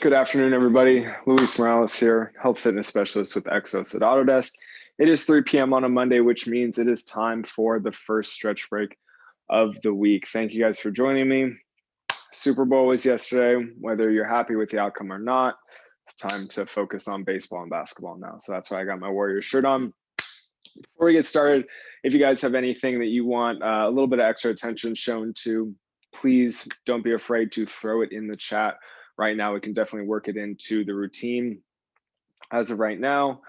Good afternoon, everybody. Luis Morales here, health fitness specialist with Exos at Autodesk. It is 3 p.m. on a Monday, which means it is time for the first stretch break of the week. Thank you guys for joining me. Super Bowl was yesterday. Whether you're happy with the outcome or not, it's time to focus on baseball and basketball now. So that's why I got my Warriors shirt on. Before we get started, if you guys have anything that you want a little bit of extra attention shown to, please don't be afraid to throw it in the chat. Right now, we can definitely work it into the routine. As of right now,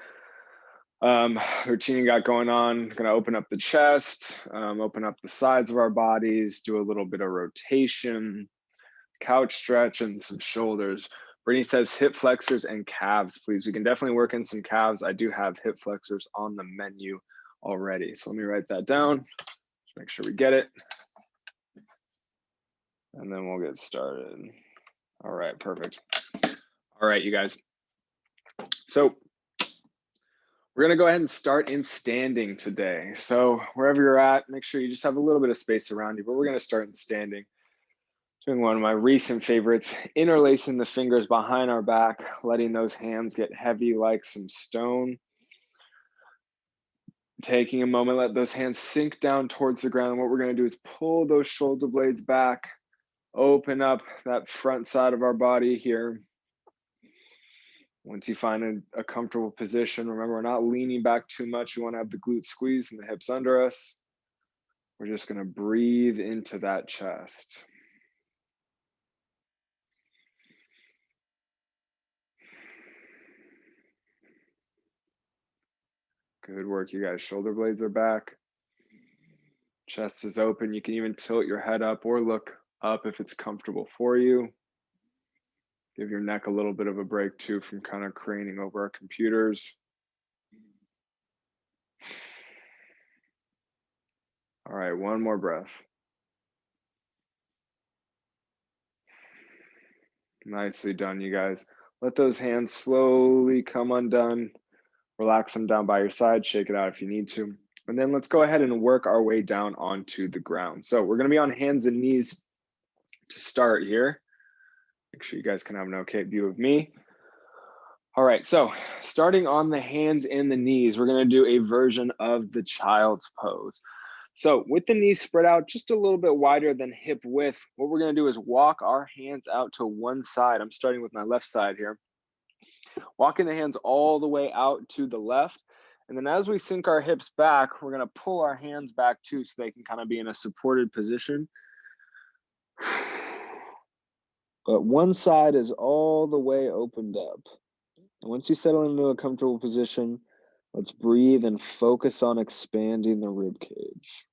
routine got going on. Going to open up the chest, open up the sides of our bodies, do a little bit of rotation, couch stretch, and some shoulders. Brittany says hip flexors and calves, please. We can definitely work in some calves. I do have hip flexors on the menu already. So let me write that down. Just make sure we get it. And then we'll get started. All right, perfect. All right, you guys. So we're gonna go ahead and start in standing today. So wherever you're at, make sure you just have a little bit of space around you, but we're gonna start in standing. Doing one of my recent favorites, interlacing the fingers behind our back, letting those hands get heavy like some stone. Taking a moment, let those hands sink down towards the ground. What we're gonna do is pull those shoulder blades back, open up that front side of our body here. Once you find a comfortable position, remember, we're not leaning back too much. We wanna have the glutes squeezed and the hips under us. We're just gonna breathe into that chest. Good work, you guys. Shoulder blades are back. Chest is open. You can even tilt your head up or look up if it's comfortable for you. Give your neck a little bit of a break too from kind of craning over our computers. All right, one more breath. Nicely done, you guys. Let those hands slowly come undone. Relax them down by your side. Shake it out if you need to. And then let's go ahead and work our way down onto the ground. So we're going to be on hands and knees to start here. Make sure you guys can have an okay view of me. All right, so starting on the hands and the knees, we're going to do a version of the child's pose. So with the knees spread out just a little bit wider than hip width, what we're going to do is walk our hands out to one side. I'm starting with my left side here. Walking the hands all the way out to the left. And then as we sink our hips back, we're going to pull our hands back too so they can kind of be in a supported position. But one side is all the way opened up. And once you settle into a comfortable position, let's breathe and focus on expanding the rib cage.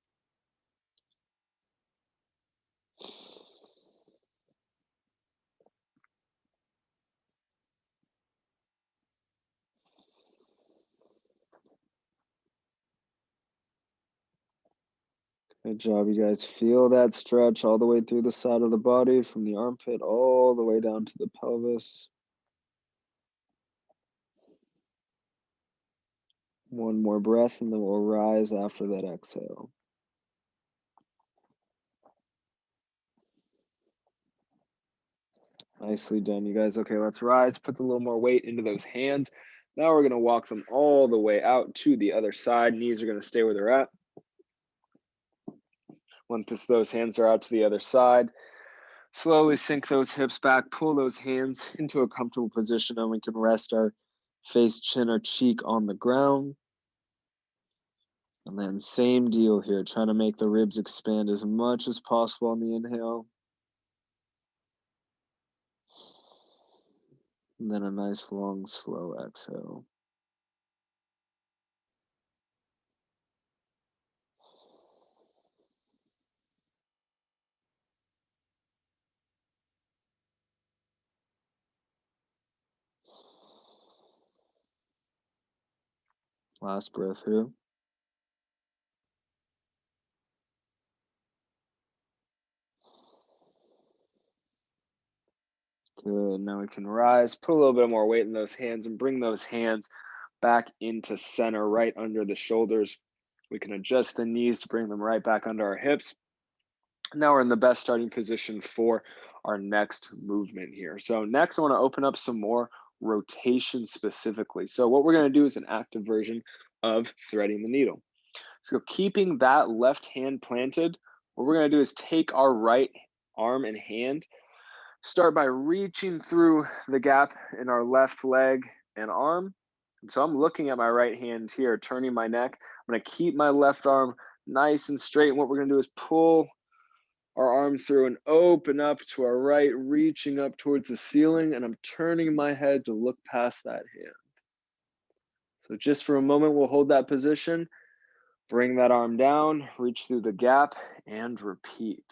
Good job, you guys. Feel that stretch all the way through the side of the body, from the armpit all the way down to the pelvis. One more breath, and then we'll rise after that exhale. Nicely done, you guys. Okay, let's rise. Put a little more weight into those hands. Now we're going to walk them all the way out to the other side. Knees are going to stay where they're at. Once those hands are out to the other side, slowly sink those hips back, pull those hands into a comfortable position, and we can rest our face, chin, or cheek on the ground. And then same deal here, trying to make the ribs expand as much as possible on the inhale. And then a nice, long, slow exhale. Last breath here. Good, now we can rise, put a little bit more weight in those hands and bring those hands back into center, right under the shoulders. We can adjust the knees to bring them right back under our hips. Now we're in the best starting position for our next movement here. So next I want to open up some more rotation specifically. So what we're going to do is an active version of threading the needle. So keeping that left hand planted, what we're going to do is take our right arm and hand, start by reaching through the gap in our left leg and arm. And so I'm looking at my right hand here, turning my neck. I'm going to keep my left arm nice and straight. And what we're going to do is pull our arm through and open up to our right, reaching up towards the ceiling. And I'm turning my head to look past that hand. So just for a moment, we'll hold that position. Bring that arm down, reach through the gap, and repeat.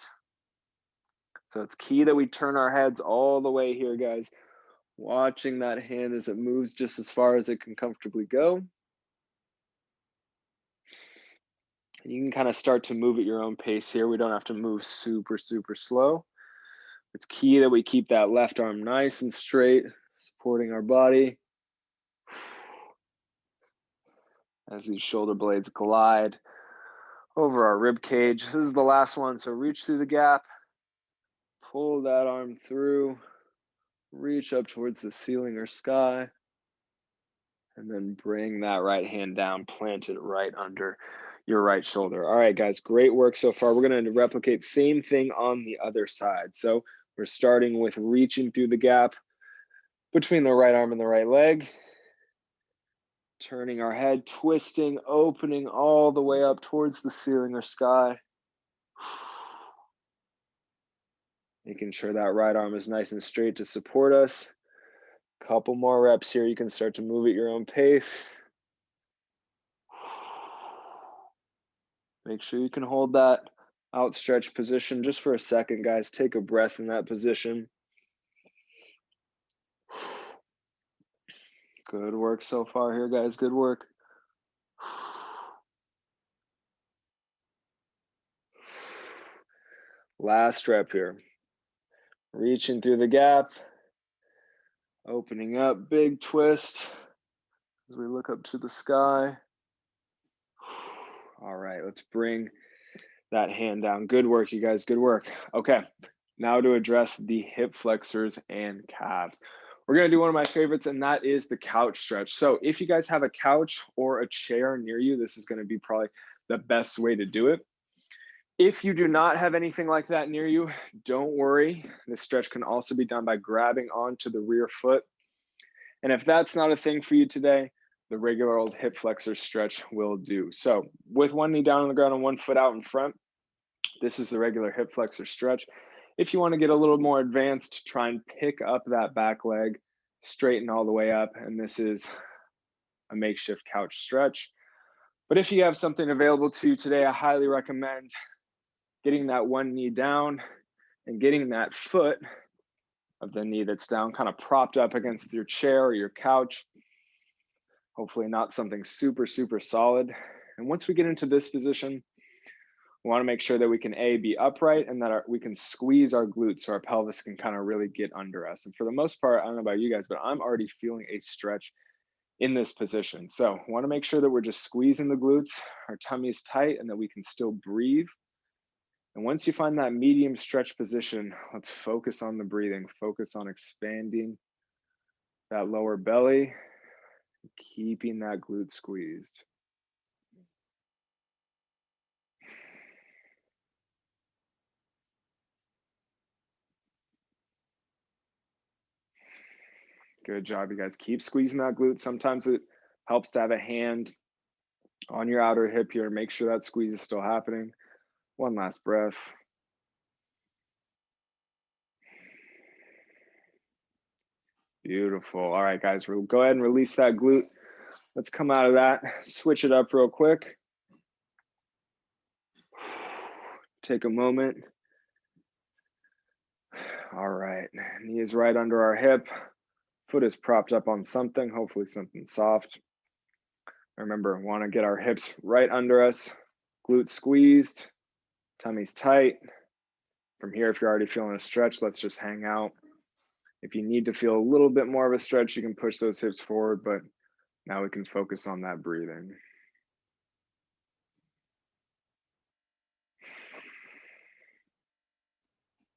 So it's key that we turn our heads all the way here, guys. Watching that hand as it moves just as far as it can comfortably go. And you can kind of start to move at your own pace here. We don't have to move super, super slow. It's key that we keep that left arm nice and straight, supporting our body. As these shoulder blades glide over our rib cage. This is the last one, so reach through the gap, pull that arm through, reach up towards the ceiling or sky, and then bring that right hand down, plant it right under your right shoulder. All right, guys, great work so far. We're going to replicate same thing on the other side. So we're starting with reaching through the gap between the right arm and the right leg, turning our head, twisting, opening all the way up towards the ceiling or sky. Making sure that right arm is nice and straight to support us. Couple more reps here. You can start to move at your own pace. Make sure you can hold that outstretched position just for a second, guys. Take a breath in that position. Good work so far here, guys. Good work. Last rep here. Reaching through the gap. Opening up, big twist as we look up to the sky. All right, let's bring that hand down. Good work, you guys. Good work. Okay, now to address the hip flexors and calves. We're going to do one of my favorites, and that is the couch stretch. So if you guys have a couch or a chair near you, this is going to be probably the best way to do it. If you do not have anything like that near you, don't worry. This stretch can also be done by grabbing onto the rear foot. And if that's not a thing for you today, the regular old hip flexor stretch will do. So with one knee down on the ground and one foot out in front, this is the regular hip flexor stretch. If you want to get a little more advanced, try and pick up that back leg, straighten all the way up, and this is a makeshift couch stretch. But if you have something available to you today, I highly recommend getting that one knee down and getting that foot of the knee that's down kind of propped up against your chair or your couch. Hopefully not something super, super solid. And once we get into this position, we want to make sure that we can be upright and that we can squeeze our glutes so our pelvis can kind of really get under us. And for the most part, I don't know about you guys, but I'm already feeling a stretch in this position. So we want to make sure that we're just squeezing the glutes, our tummy is tight, and that we can still breathe. And once you find that medium stretch position, let's focus on the breathing, focus on expanding that lower belly, keeping that glute squeezed. Good job, you guys. Keep squeezing that glute. Sometimes it helps to have a hand on your outer hip here. Make sure that squeeze is still happening. One last breath. Beautiful. All right, guys, we'll go ahead and release that glute. Let's come out of that. Switch it up real quick. Take a moment. All right, knee is right under our hip. Foot is propped up on something, hopefully something soft. Remember, want to get our hips right under us, glutes squeezed, tummy's tight. From here, if you're already feeling a stretch, let's just hang out. If you need to feel a little bit more of a stretch, you can push those hips forward, but now we can focus on that breathing.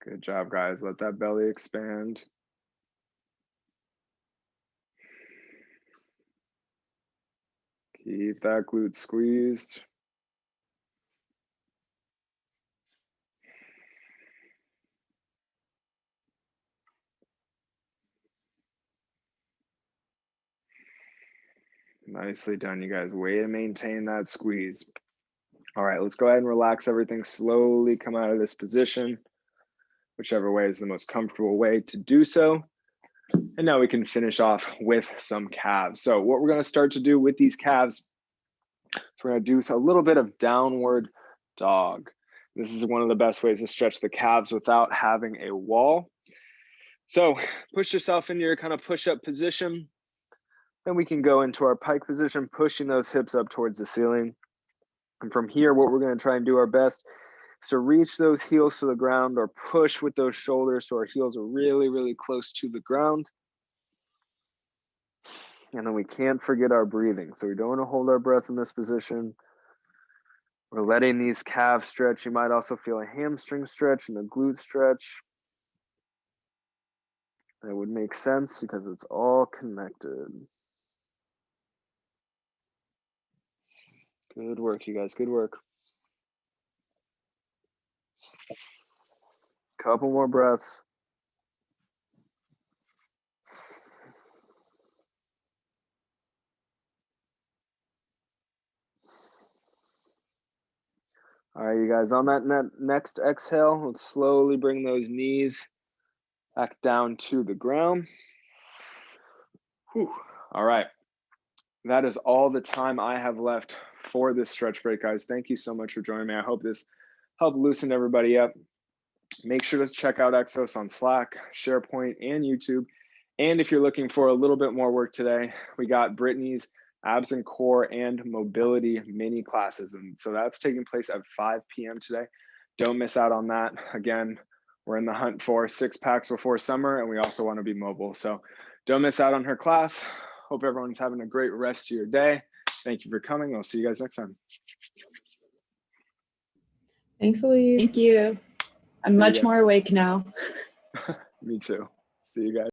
Good job, guys. Let that belly expand. Keep that glute squeezed. Nicely done, you guys. Way to maintain that squeeze. All right, let's go ahead and relax everything. Slowly come out of this position, whichever way is the most comfortable way to do so. And now we can finish off with some calves. So what we're going to start to do with these calves, we're going to do a little bit of downward dog. This is one of the best ways to stretch the calves without having a wall. So push yourself into your kind of push-up position. Then we can go into our pike position, pushing those hips up towards the ceiling. And from here, what we're going to try and do our best is to reach those heels to the ground or push with those shoulders so our heels are really, really close to the ground. And then we can't forget our breathing. So we don't want to hold our breath in this position. We're letting these calves stretch. You might also feel a hamstring stretch and a glute stretch. That would make sense because it's all connected. Good work, you guys. Good work. Couple more breaths. All right, you guys, on that next exhale, let's slowly bring those knees back down to the ground. Whew. All right, that is all the time I have left for this stretch break, guys. Thank you so much for joining me. I hope this helped loosen everybody up. Make sure to check out Exos on Slack, SharePoint, and YouTube. And if you're looking for a little bit more work today, we got Brittany's abs and core and mobility mini classes. And so that's taking place at 5 p.m. today. Don't miss out on that. Again, we're in the hunt for 6 packs before summer, and we also want to be mobile. So don't miss out on her class. Hope everyone's having a great rest of your day. Thank you for coming. I'll see you guys next time. Thanks, Elise. Thank you. I'm much more awake now. Me too. See you guys.